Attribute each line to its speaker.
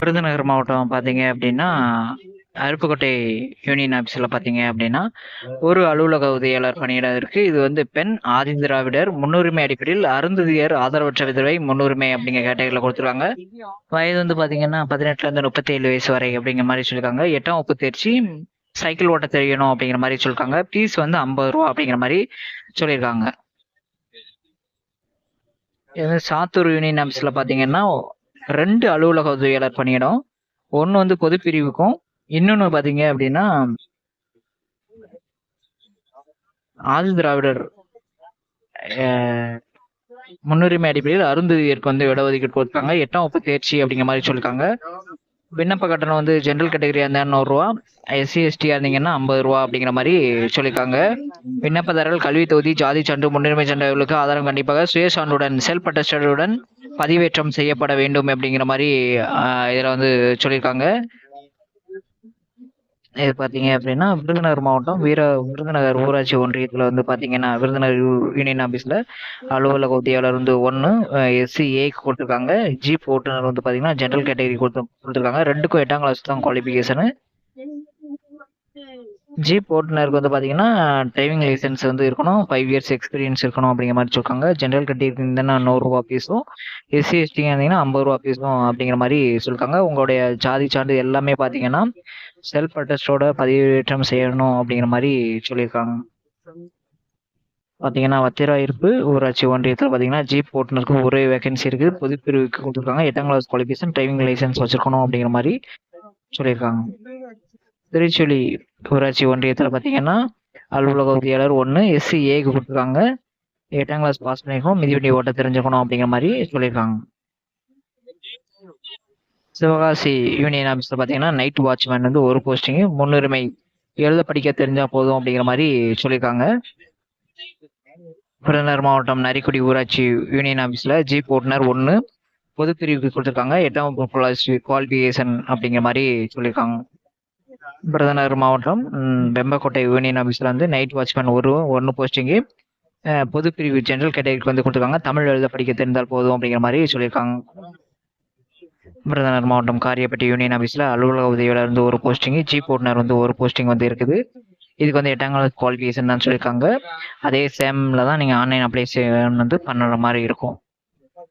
Speaker 1: விருதுநகர் மாவட்டம் பார்த்தீங்க அப்படின்னா, அருப்புக்கோட்டை யூனியன் ஆஃபீஸில பார்த்தீங்க அப்படின்னா, ஒரு அலுவலக உதவியாளர் பணியிடம் இருக்கு. இது வந்து பெண், ஆதிதிராவிடர், முன்னுரிமை அடிப்படையில் அருந்ததியர், ஆதரவற்ற விதவை முன்னுரிமை அப்படிங்கிற கேட்டகரியில குடுத்துருக்காங்க. வயது வந்து பார்த்தீங்கன்னா, 18லேருந்து 37 வயசு வரை அப்படிங்கிற மாரி சொல்லியிருக்காங்க. 8ஆம் வகுப்பு தேர்ச்சி, சைக்கிள் ஓட்ட தெரியணும் அப்படிங்கிற மாரி சொல்லியிருக்காங்க. ஃபீஸ் வந்து ரூ. 50 அப்படிங்கிற மாரி சொல்லியிருக்காங்க. இது சாத்தூர் யூனியன் ஆஃபீஸ்ல பார்த்தீங்கன்னா, 2 அலுவலக உதவியாளர் பணியிடம். ஒண்ணு வந்து பொதுப் பிரிவுக்கும், இன்னொன்னு பார்த்தீங்க அப்படின்னா, ஆதிதிராவிடர் அ முன்னுரிமை அடிப்படையில் அருந்ததியருக்கு வந்து இடஒதுக்கீடு குடுத்துருக்காங்க. 8ஆம் வகுப்பு தேர்ச்சி அப்படிங்கிற மாரி சொல்லியிருக்காங்க. விண்ணப்ப கட்டணம் வந்து ஜெனரல் கேட்டகரியா இருந்தா ரூ. 100, எஸ்சி, எஸ்டியா இருந்தீங்கன்னா ரூ. 50 அப்படிங்கிற மாரி சொல்லியிருக்காங்க. விண்ணப்பதாரர்கள் கல்வித் தொகுதி, ஜாதி சான்று, முன்னுரிமை சான்றிதழ்களுக்கு ஆதாரம் கண்டிப்பாக சுய சான்றுடன் செல்ஃப் அட்டஸ்டடுடன் பதிவேற்றம் செய்யப்பட வேண்டும் அப்படிங்கிற மாரி இதுல வந்து சொல்லியிருக்காங்க. இது பார்த்தீங்க அப்படின்னா, விருதுநகர் மாவட்டம் விருதுநகர் ஊராட்சி ஒன்றியத்துல வந்து பார்த்தீங்கன்னா, விருதுநகர் யூனியன் ஆஃபீஸ்ல அலுவலக உதவியாளர் வந்து 1 எஸ்சி ஏக்கு குடுத்துருக்காங்க. ஜீப் ஓட்டுநர் வந்து பார்த்தீங்கன்னா, ஜெனரல் கேட்டகரி குடுத்துருக்காங்க. 2க்கும் 8ஆம் கிளாஸ் தான் குவாலிஃபிகேஷனு. ஜீப் ஓட்டுநருக்கு வந்து பார்த்தீங்கன்னா, டிரைவிங் லைசென்ஸ் வந்து இருக்கணும். 5 இயர்ஸ் எக்ஸ்பீரியன்ஸ் இருக்கணும் அப்படிங்கிற மாரி சொல்லிருக்காங்க. ஜெனரல் கேட்டகரி இருந்தீங்கன்னா ரூ. 100 ஃபீஸும், எஸ்சி, எஸ்டியா இருந்தீங்கன்னா ரூ. 50 ஃபீஸும் அப்படிங்கிற மாரி சொல்லிருக்காங்க. உங்களுடைய ஜாதி சான்று எல்லாமே பார்த்தீங்கன்னா, செல்ஃப் அட்டஸ்டோட பதிவேற்றம் செய்யணும் அப்படிங்கிற மாரி சொல்லியிருக்காங்க. பார்த்தீங்கன்னா, வத்திராயிருப்பு ஊராட்சி ஒன்றியத்துல பார்த்தீங்கன்னா, ஜீப் ஓட்டுநருக்கு ஒரே வேகன்சி இருக்கு. பொதுப்பிரிவுக்கு குடுத்துருக்காங்க. 8ஆம் கிளாஸ் குவாலிஃபிகேஷன், டிரைவிங் லைசென்ஸ் வச்சிருக்கணும் அப்படிங்கிற மாரி சொல்லியிருக்காங்க. திருச்சுழி ஊராட்சி ஒன்றியத்துல பார்த்தீங்கன்னா, அலுவலக உதவியாளர் 1 எஸ்சி ஏக்கு குடுத்துருக்காங்க. 8ஆம் கிளாஸ் பாஸ் பண்ணிருக்கணும். மிதிவண்டி ஓட்ட தெரிஞ்சிருக்கணும் அப்படிங்கிற மாரி சொல்லியிருக்காங்க. சிவகாசி யூனியன் ஆஃபீஸ்ல பார்த்தீங்கன்னா, நைட் வாட்ச்மேன் வந்து ஒரு போஸ்டிங்கு. முன்னுரிமை எழுத படிக்க தெரிஞ்சா போதும் அப்படிங்கிற மாரி சொல்லியிருக்காங்க. விருதுநகர் மாவட்டம் நரிக்குடி ஊராட்சி யூனியன் ஆஃபீஸ்ல ஜீப் ஓட்டுநர் 1 பொதுப்பிரிவுக்கு குடுத்துருக்காங்க. 8ஆம் வகுப்பு குவாலிஃபிகேஷன் அப்படிங்கிற மாரி சொல்லியிருக்காங்க. விருதுநகர் மாவட்டம் வெம்பக்கோட்டை யூனியன் ஆஃபீஸ்ல வந்து நைட் வாட்ச்மேன் 1 போஸ்டிங்கு. பொதுப்பிரிவு ஜெனரல் கேட்டகரிக்கு வந்து குடுத்துருக்காங்க. தமிழ் எழுத படிக்க தெரிந்தால் போதும் அப்படிங்கிற மாரி சொல்லியிருக்காங்க. விருதுநகர் மாவட்டம் காரியப்பட்டி யூனியன் ஆஃபீஸ்ல அலுவலக உதவியாளர் வந்து ஒரு போஸ்டிங், ஜீப் ஓட்டுநர் வந்து ஒரு போஸ்டிங் வந்து இருக்குது. இதுக்கு வந்து 8ஆம் கிளாஸ் குவாலிஃபிகேஷன் தான் சொல்லியிருக்காங்க. அதே சேம்ல தான் நீங்க ஆன்லைன் அப்ளை வந்து பண்ணுற மாரி இருக்கும்.